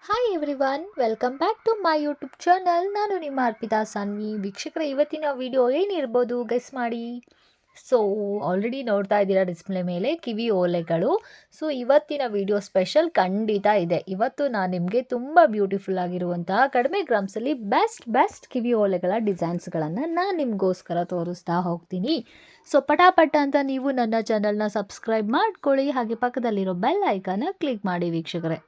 Hi everyone, welcome back to my YouTube channel. ನಾನು ನಿಮ್ಮ ಅರ್ಪಿತಾ ಸಾನ್ವಿ. ವೀಕ್ಷಕರ, ಇವತ್ತಿನ ವಿಡಿಯೋ ಏನಿರ್ಬೋದು ಗೆಸ್ ಮಾಡಿ. ಸೊ ಆಲ್ರೆಡಿ ನೋಡ್ತಾ ಇದ್ದೀರಾ ಡಿಸ್ಪ್ಲೇ ಮೇಲೆ ಕಿವಿ ಓಲೆಗಳು. ಸೊ ಇವತ್ತಿನ ವಿಡಿಯೋ ಸ್ಪೆಷಲ್ ಖಂಡಿತ ಇದೆ. ಇವತ್ತು ನಾನು ನಿಮಗೆ ತುಂಬ ಬ್ಯೂಟಿಫುಲ್ ಆಗಿರುವಂತಹ ಕಡಿಮೆ ಗ್ರಾಮ್ಸಲ್ಲಿ ಬೆಸ್ಟ್ ಕಿವಿ ಓಲೆಗಳ ಡಿಸೈನ್ಸ್ಗಳನ್ನು ನಾನು ನಿಮಗೋಸ್ಕರ ತೋರಿಸ್ತಾ ಹೋಗ್ತೀನಿ. ಸೊ ಪಟಾಪಟ ಅಂತ ನೀವು ನನ್ನ ಚಾನಲ್ನ ಸಬ್ಸ್ಕ್ರೈಬ್ ಮಾಡ್ಕೊಳ್ಳಿ, ಹಾಗೆ ಪಕ್ಕದಲ್ಲಿರೋ ಬೆಲ್ ಐಕಾನ ಕ್ಲಿಕ್ ಮಾಡಿ ವೀಕ್ಷಕರೇ.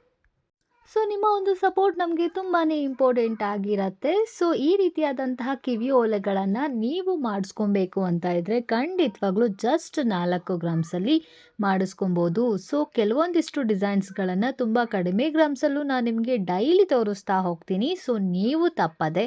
ಸೊ ನಿಮ್ಮ ಒಂದು ಸಪೋರ್ಟ್ ನಮಗೆ ತುಂಬಾ ಇಂಪಾರ್ಟೆಂಟ್ ಆಗಿರುತ್ತೆ. ಸೊ ಈ ರೀತಿಯಾದಂತಹ ಕಿವಿ ಓಲೆಗಳನ್ನು ನೀವು ಮಾಡಿಸ್ಕೊಬೇಕು ಅಂತ ಇದ್ದರೆ ಖಂಡಿತವಾಗ್ಲೂ ಜಸ್ಟ್ 4 ಗ್ರಾಮ್ಸಲ್ಲಿ ಮಾಡಿಸ್ಕೊಬೋದು. ಸೊ ಕೆಲವೊಂದಿಷ್ಟು ಡಿಸೈನ್ಸ್ಗಳನ್ನು ತುಂಬ ಕಡಿಮೆ ಗ್ರಾಮ್ಸಲ್ಲೂ ನಾನು ನಿಮಗೆ ಡೈಲಿ ತೋರಿಸ್ತಾ ಹೋಗ್ತೀನಿ. ಸೊ ನೀವು ತಪ್ಪದೆ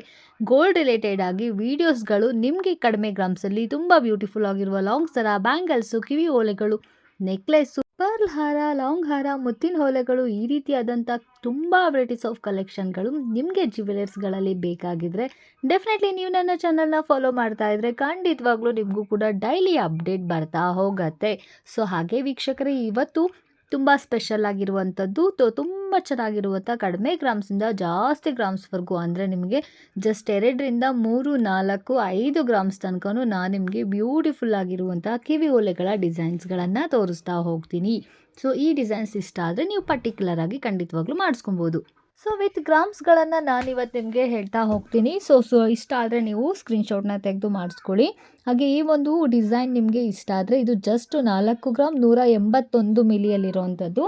ಗೋಲ್ಡ್ ರಿಲೇಟೆಡ್ ಆಗಿ ವೀಡಿಯೋಸ್ಗಳು ನಿಮಗೆ ಕಡಿಮೆ ಗ್ರಾಮ್ಸಲ್ಲಿ ತುಂಬ ಬ್ಯೂಟಿಫುಲ್ ಆಗಿರುವ ಲಾಂಗ್ ಸರ, ಬ್ಯಾಂಗಲ್ಸು, ಕಿವಿ ಓಲೆಗಳು, ನೆಕ್ಲೆಸ್ಸು, ಪರ್ಲ್ ಹಾರ, ಲಾಂಗ್ ಹಾರ, ಮುತ್ತಿನ ಓಲೆಗಳು, ಈ ರೀತಿಯಾದಂಥ ತುಂಬ ವೆರೈಟೀಸ್ ಆಫ್ ಕಲೆಕ್ಷನ್ಗಳು ನಿಮಗೆ ಜ್ಯುವೆಲರ್ಸ್ಗಳಲ್ಲಿ ಬೇಕಾಗಿದ್ದರೆ ಡೆಫಿನೆಟ್ಲಿ ನೀವು ನನ್ನ ಚಾನಲ್ನ ಫಾಲೋ ಮಾಡ್ತಾ ಇದ್ದರೆ ಖಂಡಿತವಾಗ್ಲೂ ನಿಮಗೂ ಕೂಡ ಡೈಲಿ ಅಪ್ಡೇಟ್ ಬರ್ತಾ ಹೋಗುತ್ತೆ. ಸೊ ಹಾಗೆ ವೀಕ್ಷಕರೇ, ಇವತ್ತು ತುಂಬ ಸ್ಪೆಷಲ್ ಆಗಿರುವಂಥದ್ದು ತುಂಬ ಚೆನ್ನಾಗಿರುವಂಥ ಕಡಿಮೆ ಗ್ರಾಮ್ಸಿಂದ ಜಾಸ್ತಿ ಗ್ರಾಮ್ಸ್ವರೆಗೂ, ಅಂದರೆ ನಿಮಗೆ ಜಸ್ಟ್ 2ರಿಂದ 3, 4, 5 ಗ್ರಾಮ್ಸ್ ತನಕನೂ ನಾನು ನಿಮಗೆ ಬ್ಯೂಟಿಫುಲ್ ಆಗಿರುವಂಥ ಕಿವಿ ಓಲೆಗಳ ಡಿಸೈನ್ಸ್ಗಳನ್ನು ತೋರಿಸ್ತಾ ಹೋಗ್ತೀನಿ. ಸೊ ಈ ಡಿಸೈನ್ಸ್ ಇಷ್ಟ ಆದರೆ ನೀವು ಪರ್ಟಿಕ್ಯುಲರ್ ಆಗಿ ಖಂಡಿತವಾಗ್ಲೂ ಮಾಡಿಸ್ಕೊಬೋದು. ಸೊ ವಿತ್ ಗ್ರಾಮ್ಸ್ಗಳನ್ನು ನಾನಿವತ್ತು ನಿಮಗೆ ಹೇಳ್ತಾ ಹೋಗ್ತೀನಿ. ಸೊ ಇಷ್ಟ ಆದರೆ ನೀವು ಸ್ಕ್ರೀನ್ಶಾಟ್ನ ತೆಗೆದು ಮಾಡಿಸ್ಕೊಳ್ಳಿ. ಹಾಗೆ ಈ ಒಂದು ಡಿಸೈನ್ ನಿಮಗೆ ಇಷ್ಟ ಆದರೆ ಇದು ಜಸ್ಟ್ 4 ಗ್ರಾಮ್ 181 ಮಿಲಿಯಲ್ಲಿರುವಂಥದ್ದು,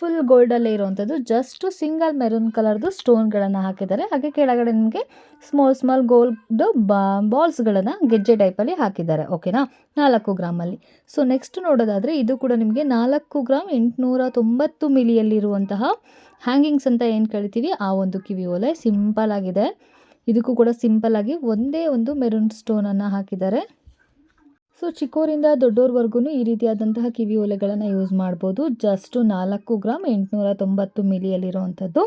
ಫುಲ್ ಗೋಲ್ಡಲ್ಲೇ ಇರುವಂಥದ್ದು. ಜಸ್ಟು ಸಿಂಗಲ್ ಮೆರೂನ್ ಕಲರ್ದು ಸ್ಟೋನ್ಗಳನ್ನು ಹಾಕಿದ್ದಾರೆ. ಹಾಗೆ ಕೆಳಗಡೆ ನಿಮಗೆ ಸ್ಮಾಲ್ ಗೋಲ್ಡ್ ಬಾಲ್ಸ್ಗಳನ್ನು ಗೆಜ್ಜೆ ಟೈಪಲ್ಲಿ ಹಾಕಿದ್ದಾರೆ. ಓಕೆನಾ, 4 ಗ್ರಾಮಲ್ಲಿ. ಸೊ ನೆಕ್ಸ್ಟ್ ನೋಡೋದಾದರೆ ಇದು ಕೂಡ ನಿಮಗೆ 4 ಗ್ರಾಮ್ 890 ಮಿಲಿಯಲ್ಲಿರುವಂತಹ ಹ್ಯಾಂಗಿಂಗ್ಸ್ ಅಂತ ಏನು ಕರಿತೀವಿ ಆ ಒಂದು ಕಿವಿ ಓಲೆ ಸಿಂಪಲ್ ಆಗಿದೆ. ಇದಕ್ಕೂ ಕೂಡ ಸಿಂಪಲ್ ಆಗಿ ಒಂದೇ ಒಂದು ಮೆರೂನ್ ಸ್ಟೋನನ್ನು ಹಾಕಿದ್ದಾರೆ. ಸೊ ಚಿಕ್ಕವರಿಂದ ದೊಡ್ಡೋರ್ವರೆಗೂ ಈ ರೀತಿಯಾದಂತಹ ಕಿವಿ ಓಲೆಗಳನ್ನು ಯೂಸ್ ಮಾಡ್ಬೋದು. Just 4 gram 890 ಮಿಲಿಯಲ್ಲಿರುವಂಥದ್ದು.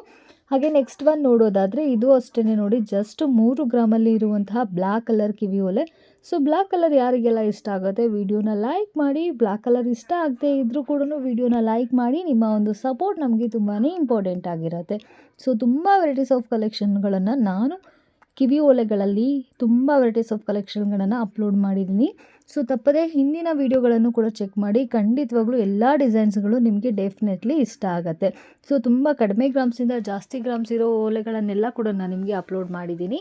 ಹಾಗೆ ನೆಕ್ಸ್ಟ್ ಒನ್ ನೋಡೋದಾದರೆ ಇದು ಅಷ್ಟೇ ನೋಡಿ, ಜಸ್ಟ್ 3 ಗ್ರಾಮಲ್ಲಿ ಇರುವಂತಹ ಬ್ಲ್ಯಾಕ್ ಕಲರ್ ಕಿವಿ ಓಲೆ. ಸೊ ಬ್ಲ್ಯಾಕ್ ಕಲರ್ ಯಾರಿಗೆಲ್ಲ ಇಷ್ಟ ಆಗುತ್ತೆ ವಿಡಿಯೋನ ಲೈಕ್ ಮಾಡಿ. ಬ್ಲ್ಯಾಕ್ ಕಲರ್ ಇಷ್ಟ ಆಗದೆ ಇದ್ದರೂ ಕೂಡ ವಿಡಿಯೋನ ಲೈಕ್ ಮಾಡಿ. ನಿಮ್ಮ ಒಂದು ಸಪೋರ್ಟ್ ನಮಗೆ ತುಂಬಾ ಇಂಪಾರ್ಟೆಂಟ್ ಆಗಿರುತ್ತೆ. ಸೊ ತುಂಬ ವೆರೈಟೀಸ್ ಆಫ್ ಕಲೆಕ್ಷನ್ಗಳನ್ನು ನಾನು ಕಿವಿ ಓಲೆಗಳಲ್ಲಿ ತುಂಬ ವೆರೈಟೀಸ್ ಆಫ್ ಕಲೆಕ್ಷನ್ಗಳನ್ನು ಅಪ್ಲೋಡ್ ಮಾಡಿದ್ದೀನಿ. ಸೊ ತಪ್ಪದೇ ಹಿಂದಿನ ವೀಡಿಯೋಗಳನ್ನು ಕೂಡ ಚೆಕ್ ಮಾಡಿ. ಖಂಡಿತವಾಗ್ಲೂ ಎಲ್ಲ ಡಿಸೈನ್ಸ್ಗಳು ನಿಮಗೆ ಡೆಫಿನೆಟ್ಲಿ ಇಷ್ಟ ಆಗುತ್ತೆ. ಸೊ ತುಂಬ ಕಡಿಮೆ ಗ್ರಾಮ್ಸಿಂದ ಜಾಸ್ತಿ ಗ್ರಾಮ್ಸ್ ಇರೋ ಓಲೆಗಳನ್ನೆಲ್ಲ ಕೂಡ ನಾನು ನಿಮಗೆ ಅಪ್ಲೋಡ್ ಮಾಡಿದ್ದೀನಿ.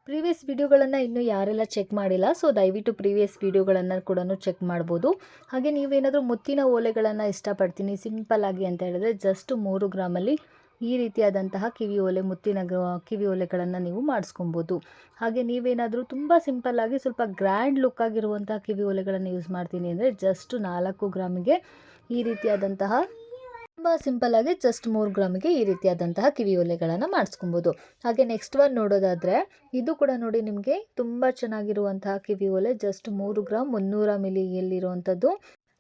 ಪ್ರೀವಿಯಸ್ ವೀಡಿಯೋಗಳನ್ನು ಇನ್ನೂ ಯಾರೆಲ್ಲ ಚೆಕ್ ಮಾಡಿಲ್ಲ, ಸೊ ದಯವಿಟ್ಟು ಪ್ರೀವಿಯಸ್ ವೀಡಿಯೋಗಳನ್ನು ಕೂಡ ಚೆಕ್ ಮಾಡ್ಬೋದು. ಹಾಗೆ ನೀವೇನಾದರೂ ಮುತ್ತಿನ ಓಲೆಗಳನ್ನು ಇಷ್ಟಪಡ್ತೀನಿ ಸಿಂಪಲ್ ಆಗಿ ಅಂತ ಹೇಳಿದ್ರೆ ಜಸ್ಟ್ 3 ಗ್ರಾಮಲ್ಲಿ ಈ ರೀತಿಯಾದಂತಹ ಕಿವಿ ಓಲೆ, ಮುತ್ತಿನ ಕಿವಿ ಓಲೆಗಳನ್ನು ನೀವು ಮಾಡಿಸ್ಕೊಬೋದು. ಹಾಗೆ ನೀವೇನಾದರೂ ತುಂಬ ಸಿಂಪಲ್ಲಾಗಿ ಸ್ವಲ್ಪ ಗ್ರ್ಯಾಂಡ್ ಲುಕ್ ಆಗಿರುವಂತಹ ಕಿವಿ ಓಲೆಗಳನ್ನು ಯೂಸ್ ಮಾಡ್ತೀನಿ ಅಂದರೆ ಜಸ್ಟ್ 4 ಗ್ರಾಮಿಗೆ ಈ ರೀತಿಯಾದಂತಹ ತುಂಬ ಸಿಂಪಲ್ಲಾಗಿ ಜಸ್ಟ್ 3 ಗ್ರಾಮಿಗೆ ಈ ರೀತಿಯಾದಂತಹ ಕಿವಿ ಓಲೆಗಳನ್ನು ಮಾಡಿಸ್ಕೊಬೋದು. ಹಾಗೆ ನೆಕ್ಸ್ಟ್ ಒನ್ ನೋಡೋದಾದರೆ ಇದು ಕೂಡ ನೋಡಿ ನಿಮಗೆ ತುಂಬ ಚೆನ್ನಾಗಿರುವಂತಹ ಕಿವಿ ಓಲೆ. ಜಸ್ಟ್ 3 ಗ್ರಾಮ್ 300 ಮಿಲಿಯಲ್ಲಿರುವಂಥದ್ದು,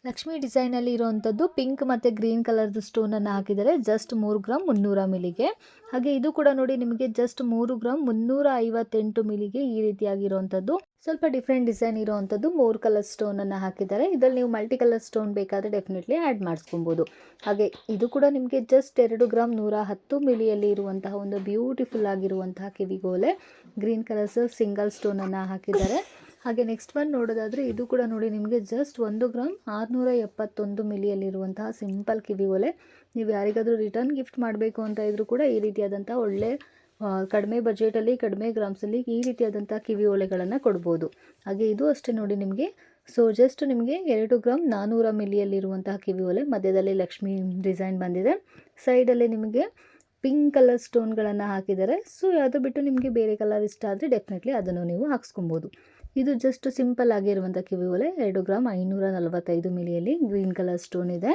ಲಕ್ಷ್ಮಿ ಡಿಸೈನಲ್ಲಿ ಇರುವಂಥದ್ದು. ಪಿಂಕ್ ಮತ್ತು ಗ್ರೀನ್ ಕಲರ್ದು ಸ್ಟೋನನ್ನು ಹಾಕಿದ್ದಾರೆ ಜಸ್ಟ್ 3 ಗ್ರಾಮ್ 300 ಮಿಲಿಗೆ. ಹಾಗೆ ಇದು ಕೂಡ ನೋಡಿ ನಿಮಗೆ ಜಸ್ಟ್ 3 ಗ್ರಾಮ್ 358 ಮಿಲಿಗೆ ಈ ರೀತಿಯಾಗಿರುವಂಥದ್ದು. ಸ್ವಲ್ಪ ಡಿಫ್ರೆಂಟ್ ಡಿಸೈನ್ ಇರುವಂಥದ್ದು 3 ಕಲರ್ ಸ್ಟೋನನ್ನು ಹಾಕಿದ್ದಾರೆ. ಇದರಲ್ಲಿ ನೀವು ಮಲ್ಟಿ ಕಲರ್ ಸ್ಟೋನ್ ಬೇಕಾದರೆ ಡೆಫಿನೆಟ್ಲಿ ಆ್ಯಡ್ ಮಾಡಿಸ್ಕೊಬೋದು. ಹಾಗೆ ಇದು ಕೂಡ ನಿಮಗೆ ಜಸ್ಟ್ 2 ಗ್ರಾಮ್ 110 ಮಿಲಿಯಲ್ಲಿ ಇರುವಂತಹ ಒಂದು ಬ್ಯೂಟಿಫುಲ್ ಆಗಿರುವಂತಹ ಕಿವಿಗೋಲೆ. ಗ್ರೀನ್ ಕಲರ್ಸ್ ಸಿಂಗಲ್ ಸ್ಟೋನನ್ನು ಹಾಕಿದ್ದಾರೆ. ಹಾಗೆ ನೆಕ್ಸ್ಟ್ ಒನ್ ನೋಡೋದಾದರೆ ಇದು ಕೂಡ ನೋಡಿ ನಿಮಗೆ ಜಸ್ಟ್ 1 ಗ್ರಾಮ್ 671 ಮಿಲಿಯಲ್ಲಿರುವಂತಹ ಸಿಂಪಲ್ ಕಿವಿ ಓಲೆ. ನೀವು ಯಾರಿಗಾದರೂ ರಿಟರ್ನ್ ಗಿಫ್ಟ್ ಮಾಡಬೇಕು ಅಂತ ಇದ್ದರೂ ಕೂಡ ಈ ರೀತಿಯಾದಂಥ ಒಳ್ಳೆ ಕಡಿಮೆ ಬಜೆಟಲ್ಲಿ ಕಡಿಮೆ ಗ್ರಾಮ್ಸಲ್ಲಿ ಈ ರೀತಿಯಾದಂಥ ಕಿವಿ ಓಲೆಗಳನ್ನು ಕೊಡ್ಬೋದು. ಹಾಗೆ ಇದು ಅಷ್ಟೇ ನೋಡಿ ನಿಮಗೆ. ಸೊ ಜಸ್ಟ್ ನಿಮಗೆ 2 ಗ್ರಾಮ್ 400 ಮಿಲಿಯಲ್ಲಿರುವಂತಹ ಕಿವಿ ಓಲೆ. ಮಧ್ಯದಲ್ಲಿ ಲಕ್ಷ್ಮಿ ಡಿಸೈನ್ ಬಂದಿದೆ. ಸೈಡಲ್ಲಿ ನಿಮಗೆ ಪಿಂಕ್ ಕಲರ್ ಸ್ಟೋನ್ಗಳನ್ನು ಹಾಕಿದ್ದಾರೆ. ಸೊ ಅದು ಬಿಟ್ಟು ನಿಮಗೆ ಬೇರೆ ಕಲರ್ ಇಷ್ಟ ಆದರೆ ಡೆಫಿನೆಟ್ಲಿ ಅದನ್ನು ನೀವು ಹಾಕ್ಸ್ಕೊಬೋದು. ಇದು ಜಸ್ಟ್ ಸಿಂಪಲ್ ಆಗಿರುವಂಥ ಕಿವಿ ಓಲೆ. 2 ಗ್ರಾಮ್ 545 ಮಿಲಿಯಲ್ಲಿ ಗ್ರೀನ್ ಕಲರ್ ಸ್ಟೋನ್ ಇದೆ.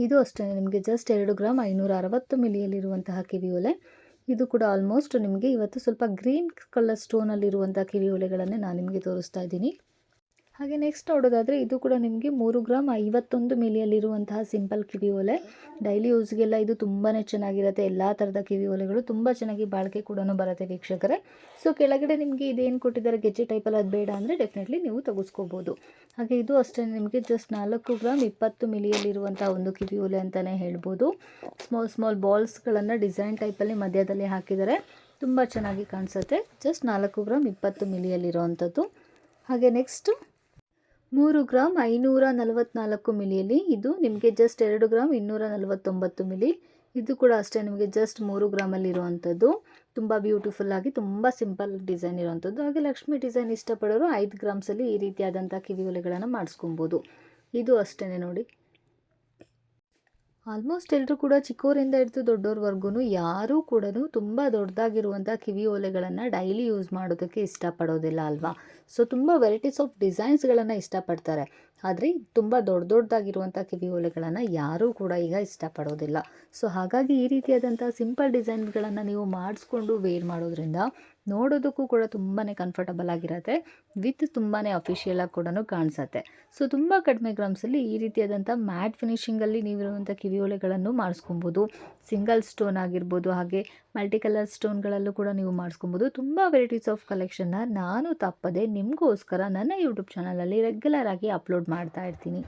ಇದು ಅಷ್ಟೇ ನಿಮಗೆ ಜಸ್ಟ್ 2 ಗ್ರಾಮ್ 560 ಮಿಲಿಯಲ್ಲಿರುವಂತಹ ಕಿವಿ ಓಲೆ. ಇದು ಕೂಡ ಆಲ್ಮೋಸ್ಟ್ ನಿಮಗೆ ಇವತ್ತು ಸ್ವಲ್ಪ ಗ್ರೀನ್ ಕಲರ್ ಸ್ಟೋನಲ್ಲಿರುವಂಥ ಕಿವಿ ಓಲೆಗಳನ್ನೇ ನಾನು ನಿಮಗೆ ತೋರಿಸ್ತಾ ಇದ್ದೀನಿ. ಹಾಗೆ ನೆಕ್ಸ್ಟ್ ನೋಡೋದಾದರೆ ಇದು ಕೂಡ ನಿಮಗೆ 3 ಗ್ರಾಮ್ 51 ಮಿಲಿಯಲ್ಲಿರುವಂತಹ ಸಿಂಪಲ್ ಕಿವಿ ಓಲೆ. ಡೈಲಿ ಯೂಸ್ಗೆಲ್ಲ ಇದು ತುಂಬಾ ಚೆನ್ನಾಗಿರುತ್ತೆ. ಎಲ್ಲ ಥರದ ಕಿವಿ ಓಲೆಗಳು ತುಂಬ ಚೆನ್ನಾಗಿ ಬಾಳಿಕೆ ಕೂಡ ಬರುತ್ತೆ ವೀಕ್ಷಕರೇ. ಸೊ ಕೆಳಗಡೆ ನಿಮಗೆ ಇದೇನು ಕೊಟ್ಟಿದ್ದಾರೆ ಗೆಜ್ಜೆ ಟೈಪಲ್ಲಿ ಅದು ಬೇಡ ಅಂದರೆ ಡೆಫಿನೆಟ್ಲಿ ನೀವು ತೆಗೆಸ್ಕೋಬೋದು. ಹಾಗೆ ಇದು ಅಷ್ಟೇ ನಿಮಗೆ ಜಸ್ಟ್ 4 ಗ್ರಾಮ್ 20 ಮಿಲಿಯಲ್ಲಿರುವಂಥ ಒಂದು ಕಿವಿ ಓಲೆ ಅಂತಲೇ ಹೇಳ್ಬೋದು. ಸ್ಮಾಲ್ ಬಾಲ್ಸ್ಗಳನ್ನು ಡಿಸೈನ್ ಟೈಪಲ್ಲಿ ಮಧ್ಯದಲ್ಲಿ ಹಾಕಿದ್ದಾರೆ. ತುಂಬ ಚೆನ್ನಾಗಿ ಕಾಣಿಸುತ್ತೆ. Just 4 gram 20 ಮಿಲಿಯಲ್ಲಿರುವಂಥದ್ದು. ಹಾಗೆ ನೆಕ್ಸ್ಟು 3 ಗ್ರಾಮ್ 544 ಮಿಲಿಯಲ್ಲಿ ಇದು ನಿಮಗೆ ಜಸ್ಟ್ 2 ಗ್ರಾಮ್ 249 ಮಿಲಿ. ಇದು ಕೂಡ ಅಷ್ಟೇ ನಿಮಗೆ ಜಸ್ಟ್ 3 ಗ್ರಾಮಲ್ಲಿರುವಂಥದ್ದು. ತುಂಬ ಬ್ಯೂಟಿಫುಲ್ಲಾಗಿ ತುಂಬ ಸಿಂಪಲ್ ಡಿಸೈನ್ ಇರುವಂಥದ್ದು. ಹಾಗೆ ಲಕ್ಷ್ಮಿ ಡಿಸೈನ್ ಇಷ್ಟಪಡೋರು 5 ಗ್ರಾಮ್ಸಲ್ಲಿ ಈ ರೀತಿಯಾದಂಥ ಕಿವಿ ಓಲೆಗಳನ್ನು ಮಾಡಿಸ್ಕೊಬೋದು. ಇದು ಅಷ್ಟೇ ನೋಡಿ. ಆಲ್ಮೋಸ್ಟ್ ಎಲ್ಲರೂ ಕೂಡ ಚಿಕ್ಕವರಿಂದ ಹಿಡಿದು ದೊಡ್ಡವ್ರವರೆಗೂ ಯಾರೂ ಕೂಡ ತುಂಬ ದೊಡ್ಡದಾಗಿರುವಂಥ ಕಿವಿ ಓಲೆಗಳನ್ನು ಡೈಲಿ ಯೂಸ್ ಮಾಡೋದಕ್ಕೆ ಇಷ್ಟಪಡೋದಿಲ್ಲ ಅಲ್ವಾ. ಸೊ ತುಂಬ ವೆರೈಟೀಸ್ ಆಫ್ ಡಿಸೈನ್ಸ್ಗಳನ್ನು ಇಷ್ಟಪಡ್ತಾರೆ. ಆದರೆ ತುಂಬ ದೊಡ್ಡದಾಗಿರುವಂಥ ಕಿವಿ ಓಲೆಗಳನ್ನು ಯಾರೂ ಕೂಡ ಈಗ ಇಷ್ಟಪಡೋದಿಲ್ಲ. ಸೊ ಹಾಗಾಗಿ ಈ ರೀತಿಯಾದಂಥ ಸಿಂಪಲ್ ಡಿಸೈನ್ಗಳನ್ನು ನೀವು ಮಾಡಿಸ್ಕೊಂಡು ವೇರ್ ಮಾಡೋದ್ರಿಂದ ನೋಡೋದಕ್ಕೂ ಕೂಡ ತುಂಬಾ ಕಂಫರ್ಟಬಲ್ ಆಗಿರುತ್ತೆ. ವಿತ್ ತುಂಬಾ ಅಫಿಷಿಯಲಾಗಿ ಕೂಡ ಕಾಣಿಸುತ್ತೆ. ಸೊ ತುಂಬ ಕಡಿಮೆ ಗ್ರಾಮ್ಸಲ್ಲಿ ಈ ರೀತಿಯಾದಂಥ ಮ್ಯಾಟ್ ಫಿನಿಷಿಂಗಲ್ಲಿ ನೀವಿರುವಂಥ ಕಿವಿ ಓಲೆಗಳನ್ನು ಮಾಡಿಸ್ಕೊಬೋದು. ಸಿಂಗಲ್ ಸ್ಟೋನ್ ಆಗಿರ್ಬೋದು, ಹಾಗೆ ಮಲ್ಟಿ ಕಲರ್ ಸ್ಟೋನ್ಗಳಲ್ಲೂ ಕೂಡ ನೀವು ಮಾಡಿಸ್ಕೊಬೋದು. ತುಂಬ ವೆರೈಟೀಸ್ ಆಫ್ ಕಲೆಕ್ಷನ್ನ ನಾನು ತಪ್ಪದೆ ನಿಮಗೋಸ್ಕರ ನನ್ನ ಯೂಟ್ಯೂಬ್ ಚಾನಲಲ್ಲಿ ರೆಗ್ಯುಲರ್ ಆಗಿ ಅಪ್ಲೋಡ್ ಮಾಡ್ತಾ ಇರ್ತೀನಿ.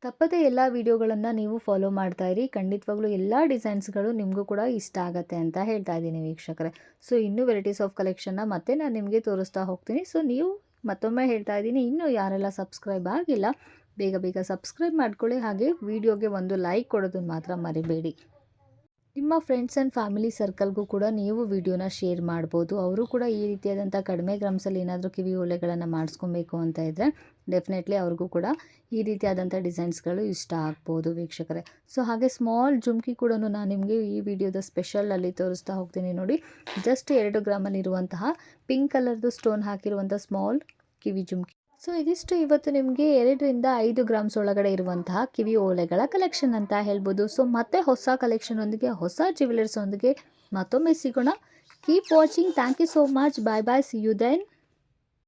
ತಪ್ಪದೆ ಎಲ್ಲ ವೀಡಿಯೋಗಳನ್ನು ನೀವು ಫಾಲೋ ಮಾಡ್ತಾ ಇರಿ. ಖಂಡಿತವಾಗ್ಲೂ ಎಲ್ಲ ಡಿಸೈನ್ಸ್ಗಳು ನಿಮಗೂ ಕೂಡ ಇಷ್ಟ ಆಗುತ್ತೆ ಅಂತ ಹೇಳ್ತಾ ಇದ್ದೀನಿ ವೀಕ್ಷಕರೇ. ಸೊ ಇನ್ನೂ ವೆರೈಟೀಸ್ ಆಫ್ ಕಲೆಕ್ಷನ್ನ ಮತ್ತೆ ನಾನು ನಿಮಗೆ ತೋರಿಸ್ತಾ ಹೋಗ್ತೀನಿ. ಸೊ ನೀವು ಮತ್ತೊಮ್ಮೆ ಹೇಳ್ತಾ ಇದ್ದೀನಿ, ಇನ್ನೂ ಯಾರೆಲ್ಲ ಸಬ್ಸ್ಕ್ರೈಬ್ ಆಗಿಲ್ಲ ಬೇಗ ಸಬ್ಸ್ಕ್ರೈಬ್ ಮಾಡ್ಕೊಳ್ಳಿ. ಹಾಗೆ ವಿಡಿಯೋಗೆ ಒಂದು ಲೈಕ್ ಕೊಡೋದನ್ನು ಮಾತ್ರ ಮರಿಬೇಡಿ. ನಿಮ್ಮ ಫ್ರೆಂಡ್ಸ್ ಆ್ಯಂಡ್ ಫ್ಯಾಮಿಲಿ ಸರ್ಕಲ್ಗೂ ಕೂಡ ನೀವು ವಿಡಿಯೋನ ಶೇರ್ ಮಾಡ್ಬೋದು. ಅವರು ಕೂಡ ಈ ರೀತಿಯಾದಂಥ ಕಡಿಮೆ ಗ್ರಾಮ್ಸಲ್ಲಿ ಏನಾದರೂ ಕಿವಿ ಓಲೆಗಳನ್ನು ಮಾಡಿಸ್ಕೊಬೇಕು ಅಂತ ಇದ್ದರೆ ಡೆಫಿನೆಟ್ಲಿ ಅವ್ರಿಗೂ ಕೂಡ ಈ ರೀತಿಯಾದಂಥ ಡಿಸೈನ್ಸ್ಗಳು ಇಷ್ಟ ಆಗ್ಬೋದು ವೀಕ್ಷಕರೇ. ಸೊ ಹಾಗೆ ಸ್ಮಾಲ್ ಜುಮ್ಕಿ ಕೂಡ ನಾನು ನಿಮಗೆ ಈ ವಿಡಿಯೋದ ಸ್ಪೆಷಲಲ್ಲಿ ತೋರಿಸ್ತಾ ಹೋಗ್ತೀನಿ ನೋಡಿ. ಜಸ್ಟ್ 2 ಗ್ರಾಮಲ್ಲಿರುವಂತಹ ಪಿಂಕ್ ಕಲರ್ದು ಸ್ಟೋನ್ ಹಾಕಿರುವಂಥ ಸ್ಮಾಲ್ ಕಿವಿ ಜುಮ್ಕಿ. ಸೊ ಇದಿಷ್ಟು ಇವತ್ತು ನಿಮಗೆ 2 ರಿಂದ 5 ಗ್ರಾಮ್ಸ್ ಒಳಗಡೆ ಇರುವಂತಹ ಕಿವಿ ಓಲೆಗಳ ಕಲೆಕ್ಷನ್ ಅಂತ ಹೇಳ್ಬೋದು. ಸೊ ಮತ್ತೆ ಹೊಸ ಕಲೆಕ್ಷನ್ ಒಂದಿಗೆ ಹೊಸ ಜ್ಯುವೆಲರ್ಸ್ ಒಂದಿಗೆ ಮತ್ತೊಮ್ಮೆ ಸಿಗೋಣ. Keep watching. Thank you so much. Bye bye. See you then.